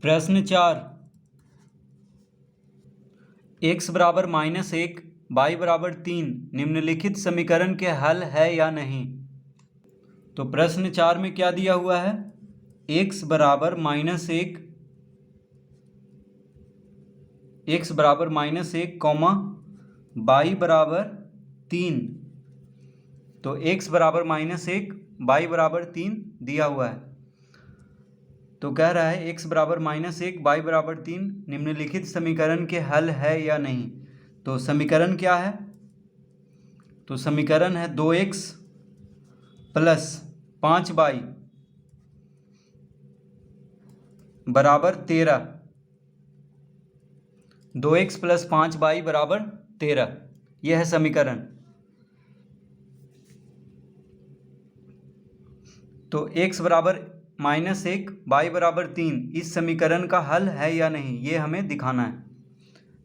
प्रश्न 4, x बराबर -1 y बराबर 3 निम्नलिखित समीकरण के हल है या नहीं। तो प्रश्न 4 में क्या दिया हुआ है, x बराबर -1 कॉमा y बराबर 3। तो x बराबर -1 y बराबर 3 दिया हुआ है। तो कह रहा है x बराबर -1 y बराबर 3 निम्नलिखित समीकरण के हल है या नहीं। तो समीकरण क्या है, तो समीकरण है 2x प्लस 5y बराबर 13। 2x प्लस 5y बराबर 13, यह है समीकरण। तो x बराबर -1 y बराबर 3 इस समीकरण का हल है या नहीं, ये हमें दिखाना है।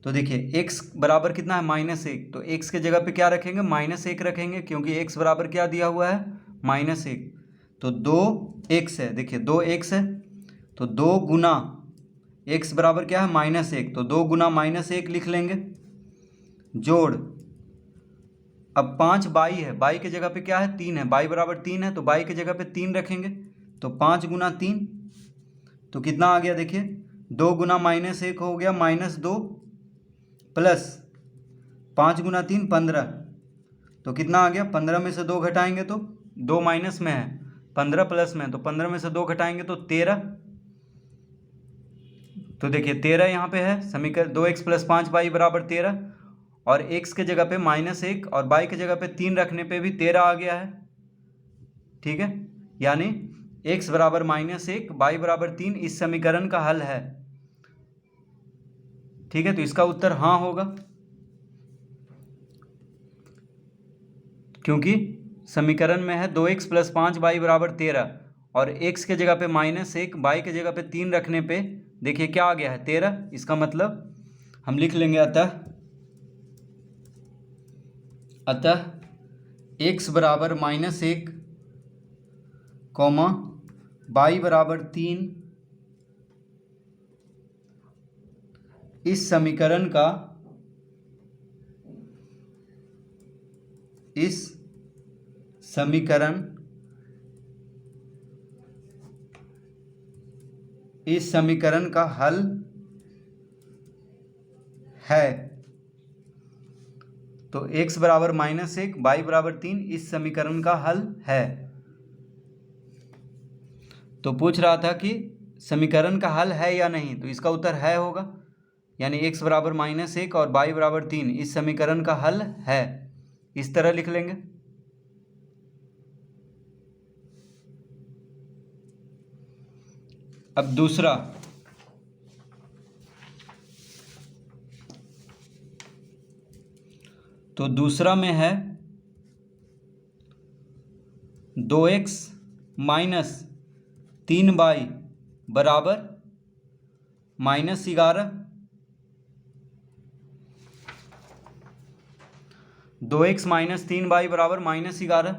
तो देखिए x बराबर कितना है, -1। तो x के जगह पे क्या रखेंगे, -1 रखेंगे, क्योंकि x बराबर क्या दिया हुआ है, -1। तो 2x है, देखिए 2x है, तो 2 गुना x बराबर क्या है, -1। तो 2 गुना -1 लिख लेंगे, जोड़। अब 5y है, y के जगह पे क्या है, 3 है, y बराबर 3 है, तो y के जगह पे 3 रखेंगे। तो 5 गुना 3, तो कितना आ गया, देखिए 2 गुना -1 हो गया -2 प्लस 5 गुना 3 15। तो कितना आ गया, 15 में से 2 घटाएंगे तो 2 माइनस में है, 15 प्लस में है, तो 15 में से 2 घटाएंगे तो 13। तो देखिए 13 यहाँ पे है समीकरण, 2x प्लस 5y बराबर 13, और x के जगह पे -1 और y के जगह पे 3 रखने पे भी 13 आ गया है। ठीक है, यानी x बराबर -1 y बराबर 3 इस समीकरण का हल है। ठीक है, तो इसका उत्तर हाँ होगा, क्योंकि समीकरण में है 2x प्लस 5y बराबर 13, और x के जगह पे -1 y के जगह पे 3 रखने पे देखिए क्या आ गया है, 13। इसका मतलब हम लिख लेंगे अतः x बराबर -1 कॉमा y बराबर 3 इस समीकरण का हल है। तो x बराबर -1 y बराबर 3 इस समीकरण का हल है। तो पूछ रहा था कि समीकरण का हल है या नहीं, तो इसका उत्तर है होगा, यानी x बराबर -1 और y बराबर 3 इस समीकरण का हल है। इस तरह लिख लेंगे। अब दूसरा, तो दूसरा में है 2x माइनस 3y बराबर -11। 2x माइनस 3y बराबर -11।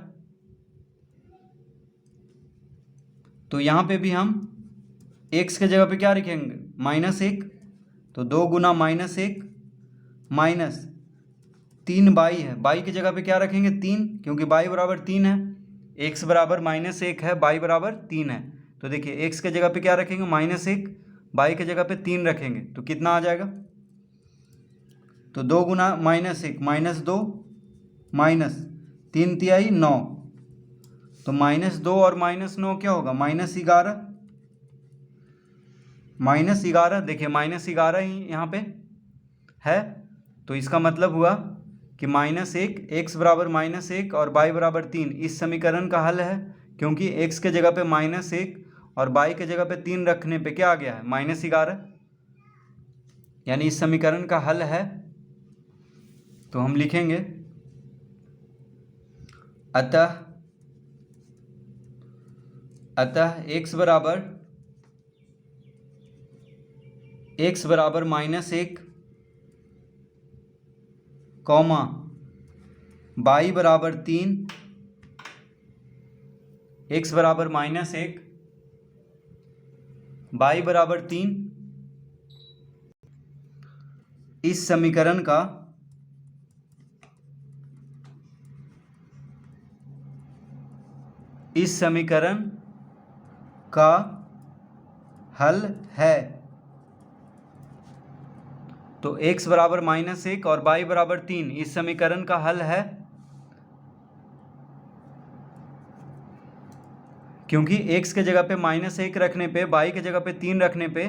तो यहाँ पे भी हम x के जगह पे क्या लिखेंगे, -1। तो 2 गुना -1 माइनस 3y है, y की जगह पे क्या रखेंगे, 3, क्योंकि y बराबर 3 है। x बराबर -1 है, y बराबर 3 है। तो देखिए x के जगह पे क्या रखेंगे, -1, y के जगह पे 3 रखेंगे, तो कितना आ जाएगा, तो 2 गुना -1 -2 माइनस 3 तिहाई 9। तो -2 और -9 क्या होगा, -11। -11, देखिए -11 ही यहाँ पे है। तो इसका मतलब हुआ कि -1 x बराबर -1 और y बराबर 3 इस समीकरण का हल है, क्योंकि x के जगह पे -1 और y के जगह पे 3 रखने पे क्या आ गया है, -11, यानी इस समीकरण का हल है। तो हम लिखेंगे अतः x बराबर -1 कॉमा y बराबर 3, x बराबर -1 y बराबर 3 इस समीकरण का हल है। तो x बराबर -1 और y बराबर 3 इस समीकरण का हल है, क्योंकि x के जगह पे -1 रखने पे, y के जगह पे 3 रखने पे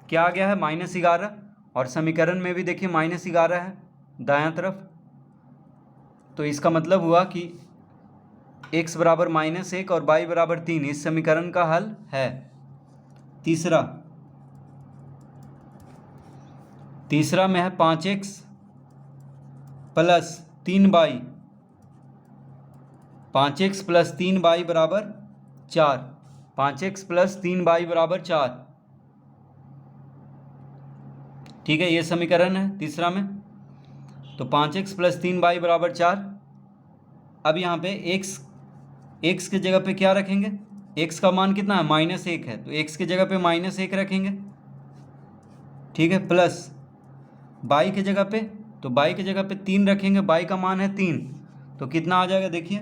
क्या आ गया है, -11। और समीकरण में भी देखिए -11 है दायां तरफ। तो इसका मतलब हुआ कि x बराबर -1 और y बराबर 3 इस समीकरण का हल है। तीसरा में है 5x plus 3y, 5x plus 3y बराबर 4, 5x प्लस 3y बराबर 4। ठीक है, ये समीकरण है तीसरा में। तो 5x प्लस 3y बराबर 4। अब यहाँ पे x के जगह पे क्या रखेंगे, x का मान कितना है, -1 है, तो x के जगह पे -1 रखेंगे। ठीक है, प्लस y के जगह पे, तो y के जगह पे 3 रखेंगे, y का मान है 3, तो कितना आ जाएगा देखिए,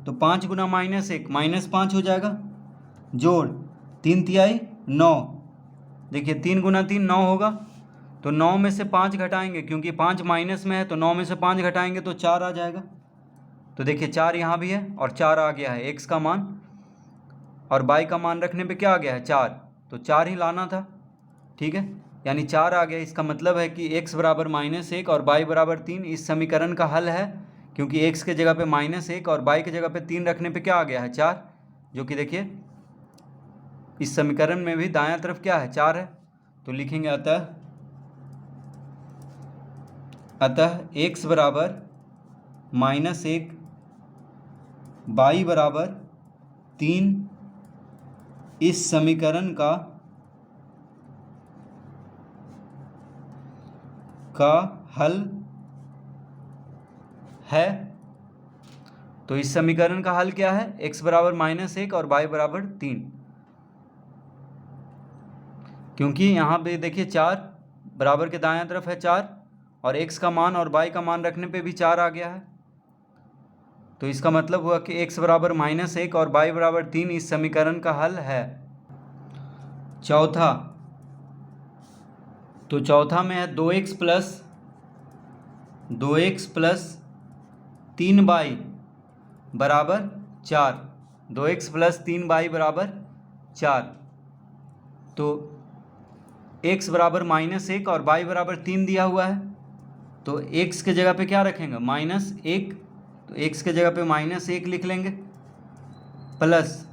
तो 5 गुना -1 -5 हो जाएगा, जोड़ 3 तिहाई 9। देखिए 3 गुना 3 9 होगा, तो 9 में से 5 घटाएंगे, क्योंकि 5 माइनस में है, तो 9 में से 5 घटाएंगे तो 4 आ जाएगा। तो देखिए 4 यहाँ भी है और 4 आ गया है x का मान, और y का मान रखने पे क्या आ गया है 4, तो 4 ही लाना था। ठीक है, यानी 4 आ गया। इसका मतलब है कि x बराबर -1 और y बराबर 3 इस समीकरण का हल है, क्योंकि x के जगह पे -1 और y के जगह पे 3 रखने पे क्या आ गया है 4, जो कि देखिए इस समीकरण में भी दायां तरफ क्या है 4 है। तो लिखेंगे अतः x बराबर -1 y बराबर 3 इस समीकरण का हल है। तो इस समीकरण का हल क्या है, x बराबर -1 और y बराबर 3, क्योंकि यहाँ पे देखिए 4 बराबर के दायां तरफ है 4, और x का मान और y का मान रखने पे भी 4 आ गया है। तो इसका मतलब हुआ कि x बराबर -1 और y बराबर 3 इस समीकरण का हल है। चौथा, तो चौथा में है 2x प्लस 3y बराबर 4, 2x प्लस 3y बराबर 4। तो x बराबर -1 और y बराबर 3 दिया हुआ है, तो x के जगह पे क्या रखेंगे, -1, तो x के जगह पे -1 लिख लेंगे, प्लस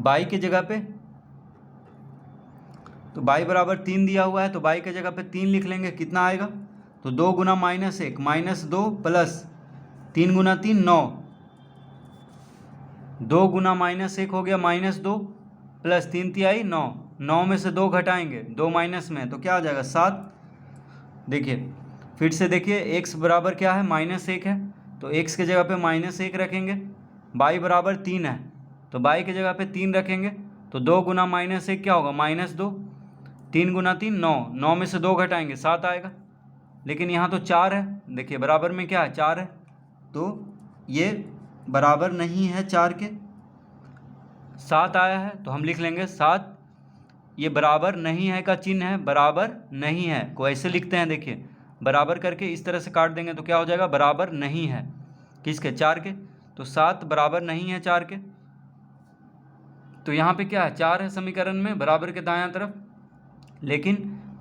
y के जगह पे, तो y बराबर 3 दिया हुआ है, तो y के जगह पे 3 लिख लेंगे, कितना आएगा, तो 2 गुना -1 -2 प्लस 3 गुना 3 9, 2 गुना -1 हो गया -2 प्लस 3 तिहाई 9, 9 में से 2 घटाएंगे, 2 माइनस में, तो क्या आ जाएगा 7। देखिए फिर से देखिए, x बराबर क्या है, -1 है, तो x के जगह पे -1 रखेंगे, y बराबर 3 है, तो y के जगह पे 3 रखेंगे, तो 2 गुना -1 क्या होगा, -2, 3 गुना 3 9, 9 में से 2 घटाएंगे 7 आएगा। लेकिन यहाँ तो 4 है, देखिए बराबर में क्या है 4 है, तो ये बराबर नहीं है 4 के, 7 आया है, तो हम लिख लेंगे 7। ये बराबर नहीं है का चिन्ह है, बराबर नहीं है को ऐसे लिखते हैं, देखिए बराबर करके इस तरह से काट देंगे तो क्या हो जाएगा, बराबर नहीं है किसके, 4 के, तो 7 बराबर नहीं है 4 के। तो यहाँ पे क्या है, 4 है समीकरण में बराबर के दायां तरफ, लेकिन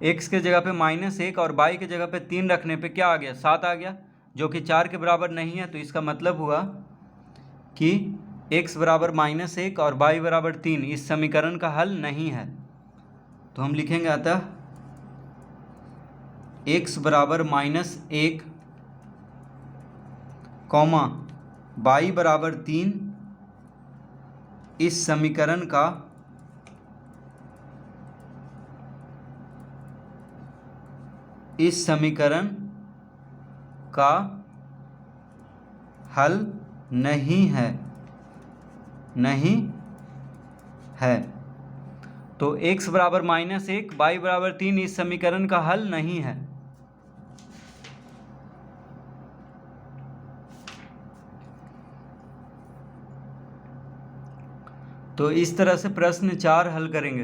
x के जगह पे -1 और y के जगह पे 3 रखने पे क्या आ गया, 7 आ गया, जो कि 4 के बराबर नहीं है। तो इसका मतलब हुआ कि x बराबर -1 और y बराबर 3 इस समीकरण का हल नहीं है। तो हम लिखेंगे अतः x बराबर -1, y बराबर 3 इस समीकरण का हल नहीं है। तो x बराबर -1 y बराबर 3 इस समीकरण का हल नहीं है। तो इस तरह से प्रश्न 4 हल करेंगे।